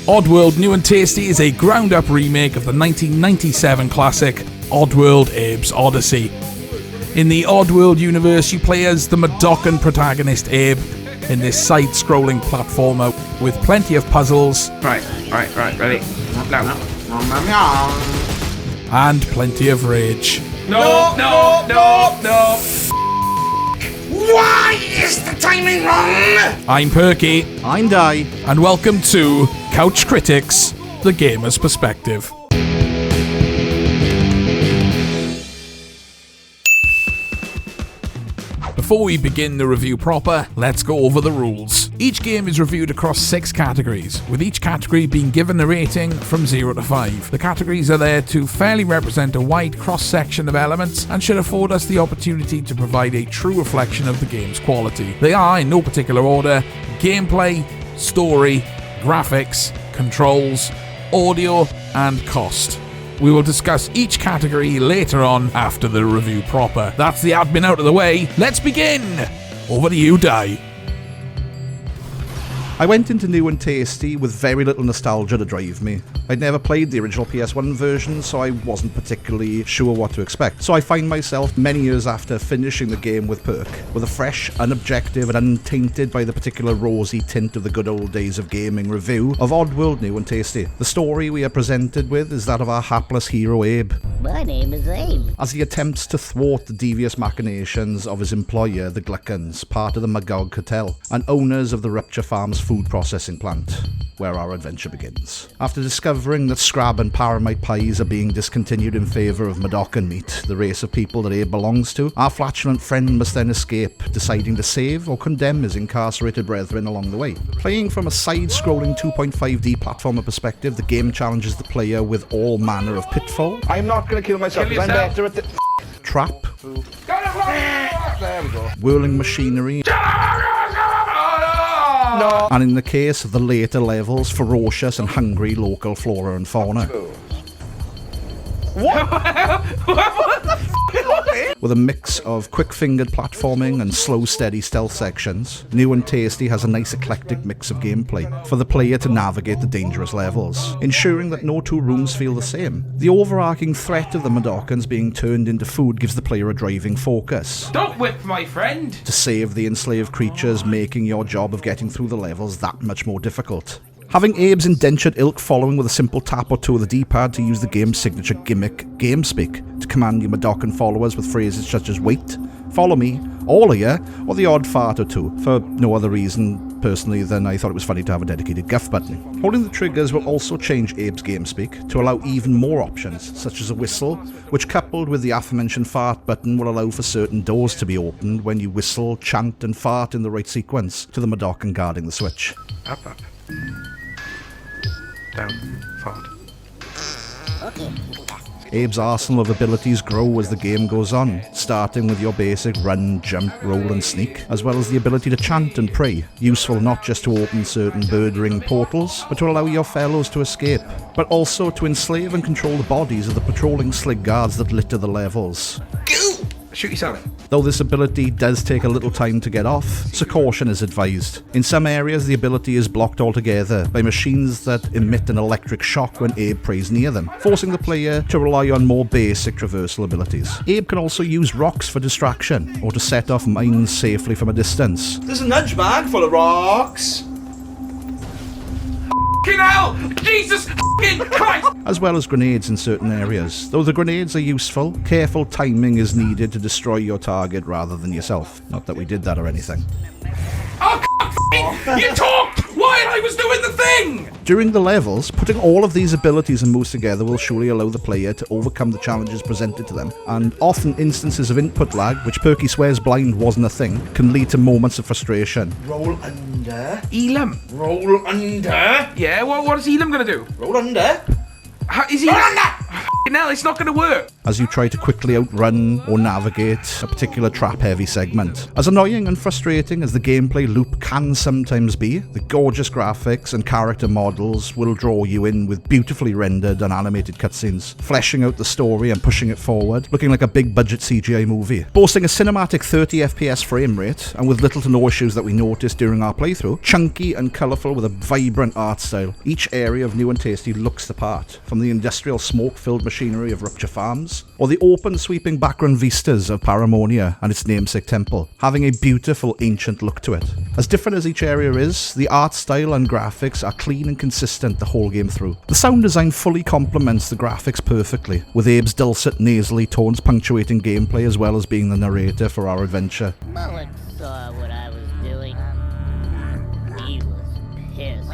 Oddworld New N Tasty is a ground-up remake of the 1997 classic Oddworld Abe's Oddysee. In the Oddworld Universe, you play as the Mudokon protagonist Abe in this side-scrolling platformer with plenty of puzzles. Right, ready? No. And plenty of rage. No. Why is the timing wrong? I'm Perky, I'm Dai, and welcome to Couch Critics, the Gamer's Perspective. Before we begin the review proper, let's go over the rules. Each game is reviewed across 6 categories, with each category being given a rating from 0 to 5. The categories are there to fairly represent a wide cross-section of elements and should afford us the opportunity to provide a true reflection of the game's quality. They are, in no particular order, gameplay, story, graphics, controls, audio, and cost. We will discuss each category later on after the review proper. That's the admin out of the way. Let's begin! Over to you, Dai. I went into New N Tasty with very little nostalgia to drive me. I'd never played the original PS1 version, so I wasn't particularly sure what to expect. So I find myself many years after finishing the game with Perk, with a fresh, unobjective and untainted by the particular rosy tint of the good old days of gaming review of Oddworld New N Tasty. The story we are presented with is that of our hapless hero Abe. My name is Abe. As he attempts to thwart the devious machinations of his employer, the Gluckons, part of the Mudokon cartel, and owners of the Rupture Farms food processing plant, where our adventure begins. After discovering that Scrab and Paramite pies are being discontinued in favour of Mudokon meat, the race of people that Abe belongs to, our flatulent friend must then escape, deciding to save or condemn his incarcerated brethren along the way. Playing from a side-scrolling 2.5D platformer perspective, the game challenges the player with all manner of pitfall. I'm not going to kill myself because I'm better at the Trap, There we go. whirling machinery, No. and in the case of the later levels, ferocious and hungry local flora and fauna. With a mix of quick-fingered platforming and slow, steady stealth sections, New N Tasty has a nice eclectic mix of gameplay for the player to navigate the dangerous levels, ensuring that no two rooms feel the same. The overarching threat of the Mudokons being turned into food gives the player a driving focus Don't whip my friend. to save the enslaved creatures, making your job of getting through the levels that much more difficult. Having Abe's indentured ilk following with a simple tap or two of the D-pad to use the game's signature gimmick, GameSpeak, to command your Mudokon followers with phrases such as wait, follow me, all of ya, or the odd fart or two, for no other reason, personally, than I thought it was funny to have a dedicated guff button. Holding the triggers will also change Abe's GameSpeak to allow even more options, such as a whistle, which coupled with the aforementioned fart button will allow for certain doors to be opened when you whistle, chant and fart in the right sequence to the Mudokon guarding the switch. Up. Down. Fart. Okay, you can pass. Abe's arsenal of abilities grow as the game goes on, starting with your basic run, jump, roll and sneak, as well as the ability to chant and pray, useful not just to open certain bird ring portals, but to allow your fellows to escape, but also to enslave and control the bodies of the patrolling slig guards that litter the levels. Shoot yourself. Though this ability does take a little time to get off, so caution is advised. In some areas the ability is blocked altogether by machines that emit an electric shock when Abe prays near them, forcing the player to rely on more basic traversal abilities. Abe can also use rocks for distraction, or to set off mines safely from a distance. There's a nudge bag full of rocks. Fucking hell! Jesus fucking Christ! As well as grenades in certain areas. Though the grenades are useful, careful timing is needed to destroy your target rather than yourself. Not that we did that or anything. Oh, you talked while I was doing the thing! During the levels, putting all of these abilities and moves together will surely allow the player to overcome the challenges presented to them, and often instances of input lag, which Perky swears blind wasn't a thing, can lead to moments of frustration. Roll under. Elam. Roll under. Yeah, what is Elam gonna do? Roll under. How, is he? Roll under. hell, it's not going to work. as you try to quickly outrun or navigate a particular trap-heavy segment. As annoying and frustrating as the gameplay loop can sometimes be, the gorgeous graphics and character models will draw you in with beautifully rendered and animated cutscenes, fleshing out the story and pushing it forward, looking like a big-budget CGI movie. Boasting a cinematic 30 FPS frame rate, and with little to no issues that we noticed during our playthrough, chunky and colourful with a vibrant art style, each area of New and Tasty looks the part, from the industrial smoke-filled machinery of Rupture Farms, or the open sweeping background vistas of Paramonia and its namesake temple, having a beautiful ancient look to it. As different as each area is, the art style and graphics are clean and consistent the whole game through. The sound design fully complements the graphics perfectly, with Abe's dulcet, nasally tones punctuating gameplay as well as being the narrator for our adventure. Mullet saw what I was doing. He was pissed.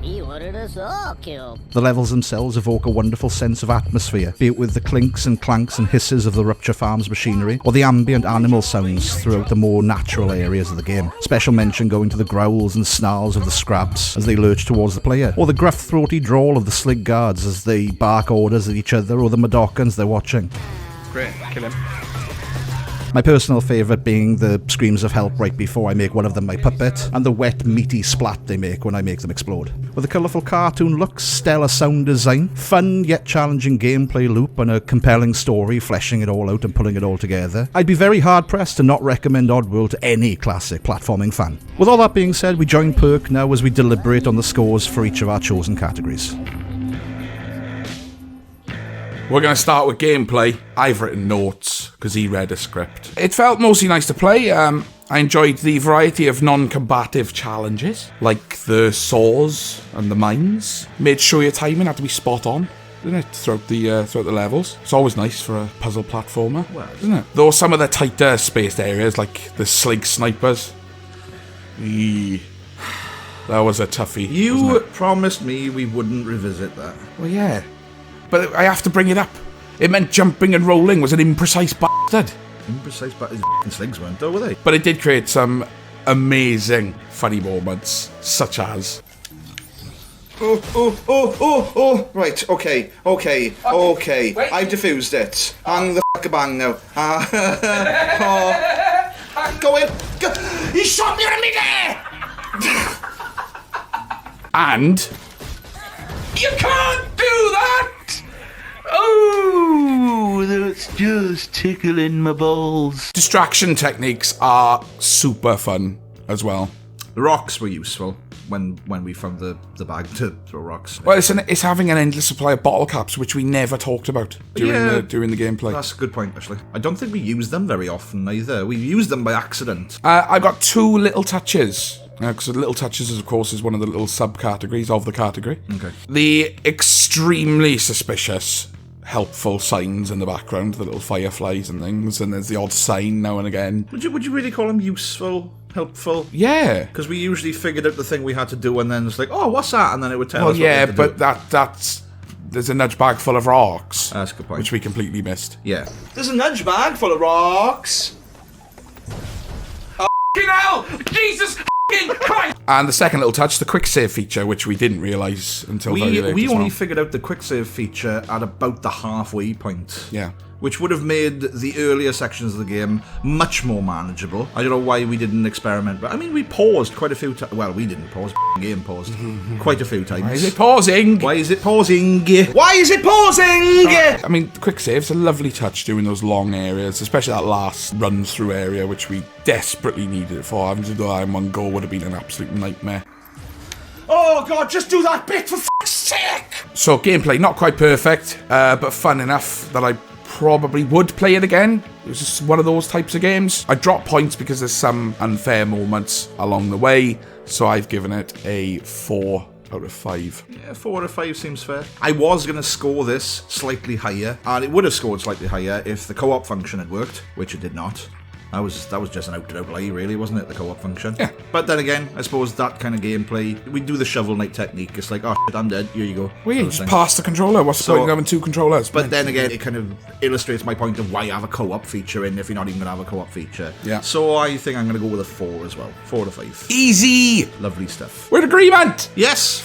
He wanted us all killed. The levels themselves evoke a wonderful sense of atmosphere, be it with the clinks and clanks and hisses of the Rupture Farms machinery, or the ambient animal sounds throughout the more natural areas of the game. Special mention going to the growls and snarls of the scrabs as they lurch towards the player, or the gruff throaty drawl of the slig guards as they bark orders at each other, or the Mudokons they're watching. Great, kill him. My personal favourite being the screams of help right before I make one of them my puppet, and the wet, meaty splat they make when I make them explode. With a colourful cartoon looks, stellar sound design, fun yet challenging gameplay loop, and a compelling story fleshing it all out and pulling it all together, I'd be very hard-pressed to not recommend Oddworld to any classic platforming fan. With all that being said, we join Perk now as we deliberate on the scores for each of our chosen categories. We're going to start with gameplay. I've written notes because he read a script. It felt mostly nice to play. I enjoyed the variety of non-combative challenges, like the saws and the mines. Made sure your timing had to be spot on, didn't it, throughout the levels. It's always nice for a puzzle platformer, isn't it? Though some of the tighter spaced areas, like the slig snipers, that was a toughie. You promised me we wouldn't revisit that. Well, yeah. But I have to bring it up. It meant jumping and rolling was an imprecise bastard. Imprecise, but his f***ing sligs weren't, though, were they? But it did create some amazing funny moments, such as... Oh. Right, okay. Wait. I've diffused it. Hang the bang now. Go in. Go. He shot me in the there! And... You can't do that! Oh, that's just tickling my balls. distraction techniques are super fun as well. The rocks were useful when we found the bag to throw rocks. Well, it's having an endless supply of bottle caps, which we never talked about during the gameplay. That's a good point, actually. I don't think we use them very often either. We use them by accident. I got two little touches. Because little touches, of course, is one of the little subcategories of the category. Okay. The extremely suspicious, helpful signs in the background, the little fireflies and things, and there's the odd sign now and again. Would you really call them useful, helpful? Yeah. Because we usually figured out the thing we had to do, and then it's like, oh, what's that? And then it would tell us Well, what yeah, we had to but do. that's there's a nudge bag full of rocks. That's a good point. Which we completely missed. Yeah. There's a nudge bag full of rocks. Fucking hell! Jesus fucking Christ! And the second little touch, the quick save feature, which we didn't realise until very late We as only well. figured out the quick save feature at about the halfway point. Yeah. Which would have made the earlier sections of the game much more manageable. I don't know why we didn't experiment, but I mean, we paused quite a few times. Well, we didn't pause. Game paused quite a few times. Why is it pausing? Why is it pausing? Why is it pausing? I mean, quick save's a lovely touch during those long areas, especially that last run-through area, which we desperately needed it for. Having to do that in one go would have been an absolute nightmare. Oh God, just do that bit for f***'s sake! So, gameplay, not quite perfect, but fun enough that I probably would play it again. It was just one of those types of games. I dropped points because there's some unfair moments along the way, so I've given it a 4 out of 5. Yeah, 4 out of 5 seems fair. I was going to score this slightly higher, and it would have scored slightly higher if the co-op function had worked, which it did not. That was just an out-and-out lie, really, wasn't it? The co-op function. Yeah. But then again, I suppose that kind of gameplay, we do the Shovel Knight technique. It's like, oh shit, I'm dead. Here you go. Well, yeah, you just pass the controller. What's the point of having 2 controllers? But then again, it kind of illustrates my point of why have a co-op feature in if you're not even going to have a co-op feature. Yeah. So I think I'm going to go with a 4 as well. 4 out of 5. Easy. Lovely stuff. We're in agreement. Yes.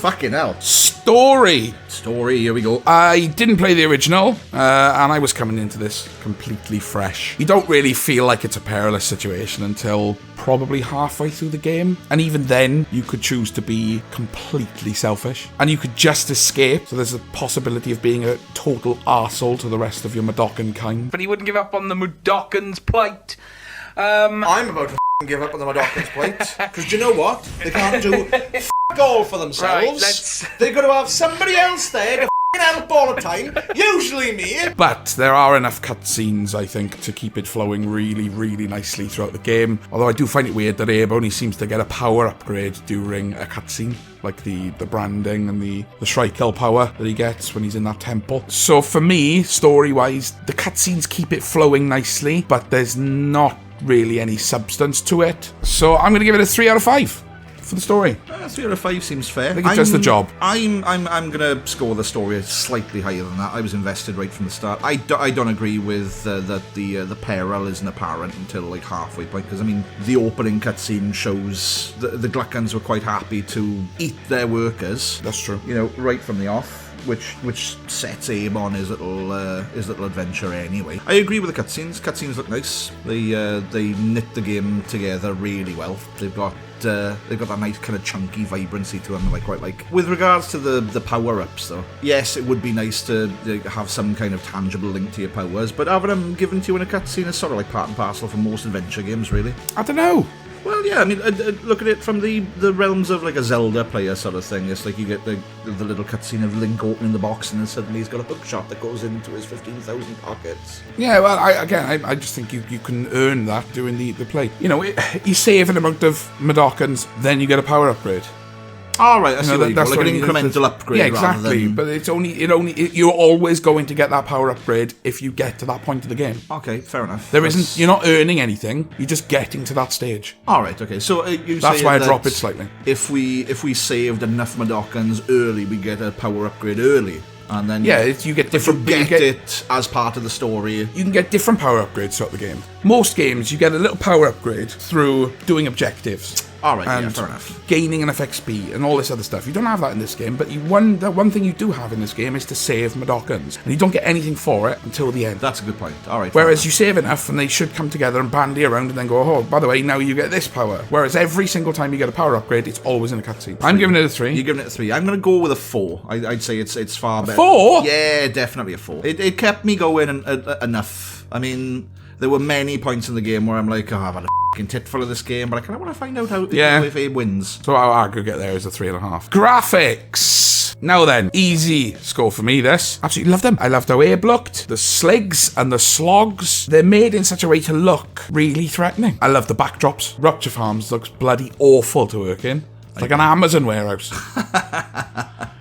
Fucking hell. Story. Here we go. I didn't play the original, and I was coming into this completely fresh. You don't really feel like it's a perilous situation until probably halfway through the game, and even then, you could choose to be completely selfish, and you could just escape, so there's a possibility of being a total arsehole to the rest of your Mudokon kind. But he wouldn't give up on the Mudokon's plight. I'm about to give up on the Mudokon's plate. Because do you know what? They can't do all for themselves. They're going to have somebody else there to help all the time. Usually me. But there are enough cutscenes, I think, to keep it flowing really, really nicely throughout the game. Although I do find it weird that Abe only seems to get a power upgrade during a cutscene. Like the branding and the Shrike power that he gets when he's in that temple. So for me, story-wise, the cutscenes keep it flowing nicely, but there's not really any substance to it. So I'm going to give it a 3 out of 5 for the story. 3 out of 5 seems fair. I think it does the job. I'm gonna score the story slightly higher than that. I was invested right from the start. I don't agree with that the peril isn't apparent until like halfway point, because I mean the opening cutscene shows the Gluckans were quite happy to eat their workers. That's true. You know, right from the off. Which sets Abe on his little adventure anyway. I agree with the cutscenes. Cutscenes look nice. They knit the game together really well. They've got that nice kind of chunky vibrancy to them that I quite like. With regards to the power-ups though, yes, it would be nice to have some kind of tangible link to your powers, but having them given to you in a cutscene is sort of like part and parcel for most adventure games, really. I don't know. Well, yeah, I mean, look at it from the realms of like a Zelda player sort of thing. It's like you get the little cutscene of Link opening the box and then suddenly he's got a hookshot that goes into his 15,000 pockets. Yeah, well, I just think you can earn that doing the play. You know, you save an amount of Mudokons, then you get a power upgrade. All right, I see what you go. Like what an incremental upgrade. Yeah, exactly. Rather than... But you're always going to get that power upgrade if you get to that point of the game. Okay, fair enough. You're not earning anything. You're just getting to that stage. All right, okay. So that's why I drop it slightly. If we saved enough Mudokons early, we get a power upgrade early. And then you get different. You get it as part of the story. You can get different power upgrades throughout the game. Most games, you get a little power upgrade through doing objectives. All right, and yeah, fair enough. Gaining enough XP and all this other stuff. You don't have that in this game, but the one thing you do have in this game is to save Mudokons, and you don't get anything for it until the end. That's a good point. All right. Whereas you save enough, and they should come together and bandy around, and then go, oh, by the way, now you get this power. Whereas every single time you get a power upgrade, it's always in a cutscene. I'm giving it a 3. You're giving it a 3. I'm going to go with a 4. I'd say it's far better. 4? Yeah, definitely a 4. It kept me going enough. I mean, there were many points in the game where I'm like, oh, I've had a f***ing tit full of this game, but I kind of want to find out if Abe wins. So our aggregate there is a 3.5. Graphics! Now then, easy score for me, this. Absolutely loved them. I loved how Abe looked. The sligs and the slogs, they're made in such a way to look really threatening. I love the backdrops. Rupture Farms looks bloody awful to work in. It's like an Amazon warehouse.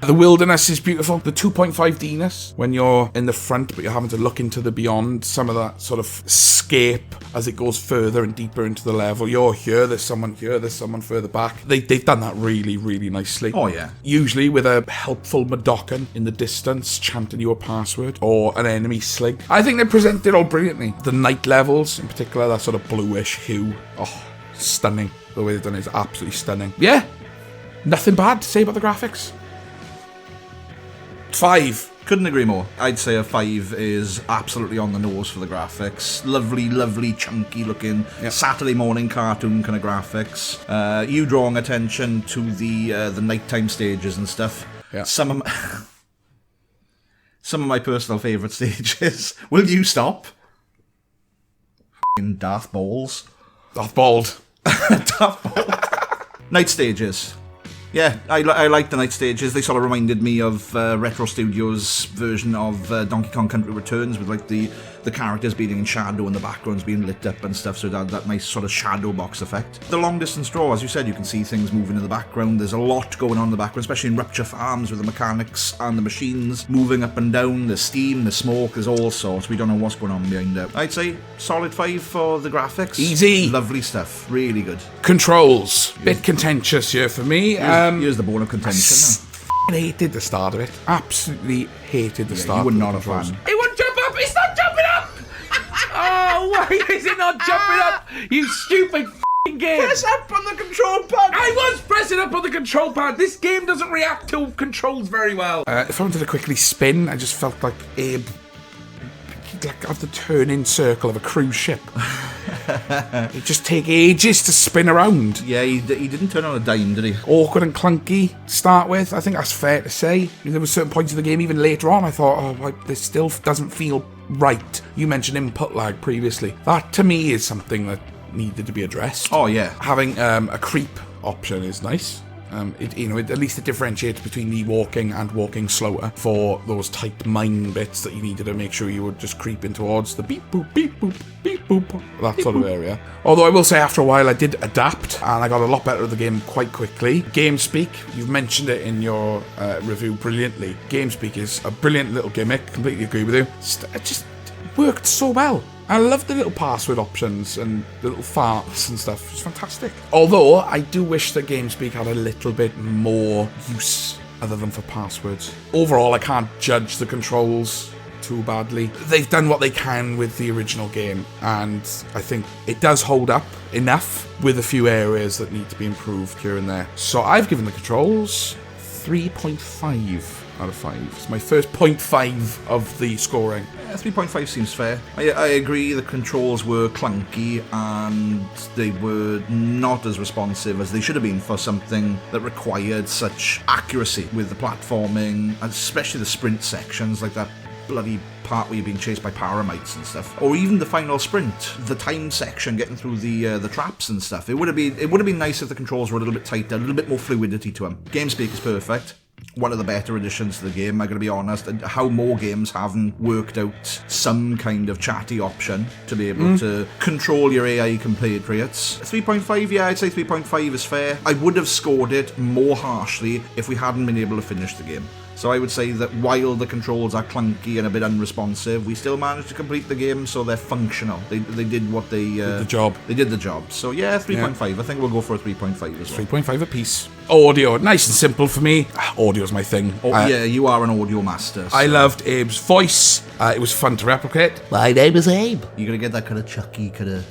The wilderness is beautiful. The 2.5Dness, when you're in the front but you're having to look into the beyond, some of that sort of scape as it goes further and deeper into the level. You're here, there's someone further back. They've done that really, really nicely. Oh, yeah. Usually with a helpful Mudokon in the distance chanting you a password or an enemy slig. I think they presented it all brilliantly. The night levels, in particular, that sort of bluish hue. Oh, stunning. The way they've done it is absolutely stunning. Yeah, nothing bad to say about the graphics. 5. Couldn't agree more. I'd say a 5 is absolutely on the nose for the graphics. Lovely, lovely, chunky looking Saturday morning cartoon kind of graphics. You drawing attention to the nighttime stages and stuff. Yeah. Some of my personal favourite stages. Will you stop? F***ing Darth Balls. Darth Bald. Darth Ball. Night stages. Yeah, I like the night stages. They sort of reminded me of Retro Studios' version of Donkey Kong Country Returns with like the the characters being in shadow and the backgrounds being lit up and stuff, so it had that nice sort of shadow box effect. The long distance draw, as you said, you can see things moving in the background. There's a lot going on in the background, especially in Rupture Farms with the mechanics and the machines moving up and down. There's steam, there's smoke, there's all sorts. We don't know what's going on behind it. I'd say solid 5 for the graphics. Easy. Lovely stuff. Really good. Controls. Bit contentious here for me. Here's the bone of contention now. Hated the start of it. Absolutely hated the start. You would of not the have controls. fun. It won't jump up. It's not jumping up. Oh, why is it not jumping up? You stupid game. Press up on the control pad. I was pressing up on the control pad. This game doesn't react to controls very well. If I wanted to quickly spin, I just felt like Abe, like of the turning circle of a cruise ship. It'd just take ages to spin around. Yeah, he didn't turn on a dime, did he? Awkward and clunky to start with. I think that's fair to say. I mean, there were certain points of the game, even later on, I thought, oh, like, this still doesn't feel right. You mentioned input lag previously. That, to me, is something that needed to be addressed. Oh, yeah. Having a creep option is nice. At least it differentiates between me walking and walking slower for those tight mine bits that you needed to make sure you were just creeping towards the beep boop, beep boop, beep boop, that sort of area. Although I will say after a while I did adapt and I got a lot better at the game quite quickly. GameSpeak, you've mentioned it in your review brilliantly. GameSpeak is a brilliant little gimmick, completely agree with you. It just worked so well. I love the little password options and the little farts and stuff. It's fantastic. Although, I do wish that GameSpeak had a little bit more use other than for passwords. Overall, I can't judge the controls too badly. They've done what they can with the original game, and I think it does hold up enough with a few areas that need to be improved here and there. So I've given the controls 3.5 out of 5. It's my first 0.5 of the scoring. 3.5 seems fair. I agree the controls were clunky and they were not as responsive as they should have been for something that required such accuracy with the platforming, especially the sprint sections, like that bloody part where you're being chased by paramites and stuff, or even the final sprint, the time section, getting through the traps and stuff. It would have been nice if the controls were a little bit tighter, a little bit more fluidity to them. GameSpeak is perfect. One of the better additions to the game, I'm going to be honest, and how more games haven't worked out some kind of chatty option to be able to control your AI compatriots. 3.5, yeah, I'd say 3.5 is fair. I would have scored it more harshly if we hadn't been able to finish the game. So I would say that while the controls are clunky and a bit unresponsive, we still managed to complete the game, so they're functional. They did what they... did the job. They did the job. So yeah, 3.5. I think we'll go for a 3.5 as well. 3.5 apiece. Audio, nice and simple for me. Audio's my thing. Yeah, you are an audio master. So. I loved Abe's voice. It was fun to replicate. My name is Abe. You're going to get that kind of chucky, kind of...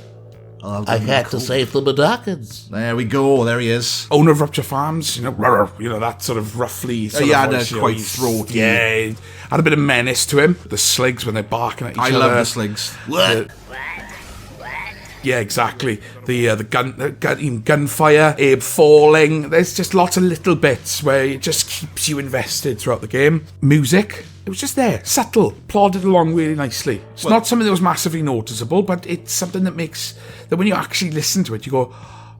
I had to save the Mudokons. There we go. There he is. Owner of Rupture Farms, that sort of roughly. He had a quite throaty. Yeah, he had a bit of menace to him. The sligs when they're barking at each other. I love the sligs. What? Yeah, exactly. The gunfire, Abe falling. There's just lots of little bits where it just keeps you invested throughout the game. Music. It was just there, subtle, plodded along really nicely. It's not something that was massively noticeable, but it's something that makes that when you actually listen to it, you go,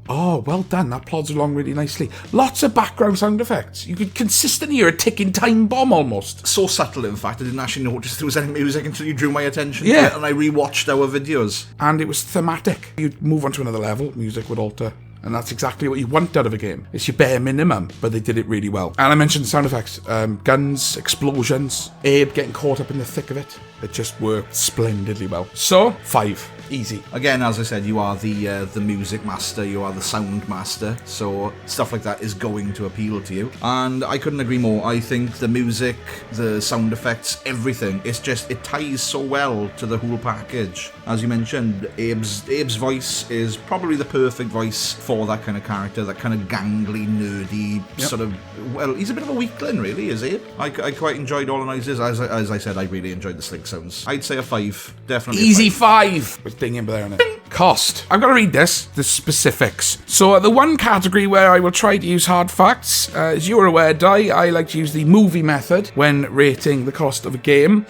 oh, well done, that plods along really nicely. Lots of background sound effects. You could consistently hear a ticking time bomb almost. So subtle, in fact, I didn't actually notice there was any music until you drew my attention to it, and I rewatched our videos. And it was thematic. You'd move on to another level, music would alter. And that's exactly what you want out of a game. It's your bare minimum, but they did it really well. And I mentioned sound effects, guns, explosions, Abe getting caught up in the thick of it. It just worked splendidly well. So, 5. Easy. Again, as I said, you are the music master, you are the sound master, so stuff like that is going to appeal to you. And I couldn't agree more. I think the music, the sound effects, everything, it ties so well to the whole package. As you mentioned, Abe's voice is probably the perfect voice for that kind of character, that kind of gangly, nerdy, sort of, well, he's a bit of a weakling, really, is Abe? I quite enjoyed all the noises. As I said, I really enjoyed the slick sounds. I'd say a 5, definitely. Easy 5! With ding in there on it. Cost. I've got to read the specifics. So the one category where I will try to use hard facts, as you are aware, Dai, I like to use the movie method when rating the cost of a game.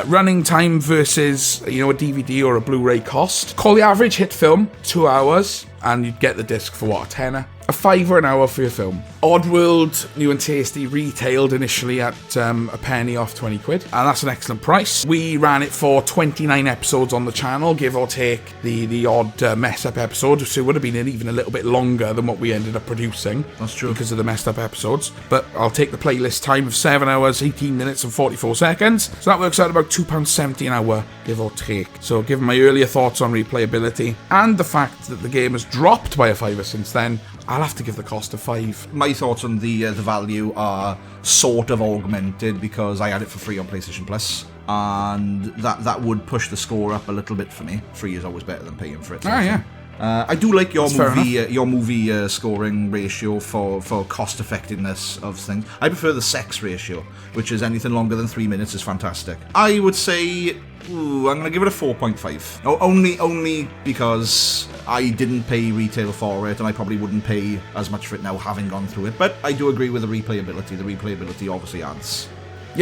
Running time versus, a DVD or a Blu-ray cost. Call the average hit film 2 hours, and you'd get the disc for what, a tenner? A £5 an hour for your film. Oddworld New N Tasty retailed initially at a penny off 20 quid, and that's an excellent price. We ran it for 29 episodes on the channel, give or take the odd mess up episode, so it would have been even a little bit longer than what we ended up producing. That's true. Because of the messed up episodes. But I'll take the playlist time of 7 hours, 18 minutes and 44 seconds. So that works out about £2.70 an hour, give or take. So given my earlier thoughts on replayability and the fact that the game has dropped by a fiver since then, I'll have to give the cost a 5. My thoughts on the value are sort of augmented because I had it for free on PlayStation Plus, and that would push the score up a little bit for me. Free is always better than paying for it. Yeah. I do like your That's movie scoring ratio for cost effectiveness of things. I prefer the sex ratio, which is anything longer than 3 minutes is fantastic. I would say I'm going to give it a 4.5. Only because I didn't pay retail for it, and I probably wouldn't pay as much for it now having gone through it. But I do agree with the replayability. The replayability obviously adds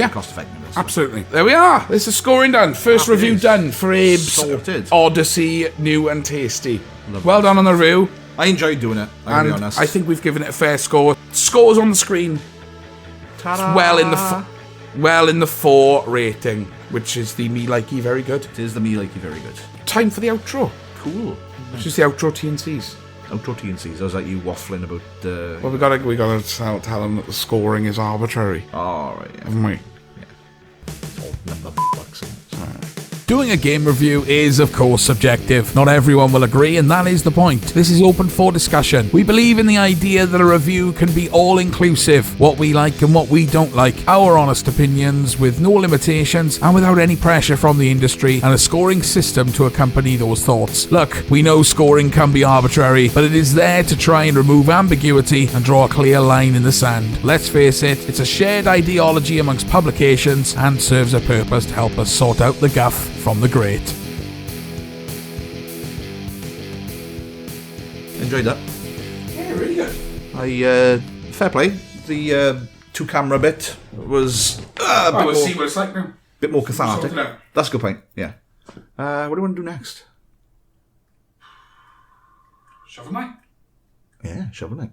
cost effectiveness. Absolutely. There we are. This is scoring done. First review done for Abe's Sorted. Oddysee New N Tasty. Love well it. done on the review. I enjoyed doing it, I'll be And honest. I think we've given it a fair score. Scores on the screen. Ta-da! Well in the 4 rating, which is the me likey very good. It is the me likey very good. Time for the outro, Cool. which is the outro T&Cs. Outro T&Cs. I was like you waffling about Well, we gotta tell them that the scoring is arbitrary, Alright, yeah. haven't we? Number bucks. Doing a game review is, of course, subjective. Not everyone will agree, and that is the point. This is open for discussion. We believe in the idea that a review can be all-inclusive, what we like and what we don't like, our honest opinions with no limitations and without any pressure from the industry, and a scoring system to accompany those thoughts. Look, we know scoring can be arbitrary, but it is there to try and remove ambiguity and draw a clear line in the sand. Let's face it, it's a shared ideology amongst publications and serves a purpose to help us sort out the guff from the great. Enjoyed that. Yeah, really good. Fair play. The 2-camera bit was a We'll see bit what it's like now. more cathartic. Sort it out. That's a good point, yeah. What do you want to do next? Shovel knife. Yeah, shovel knight.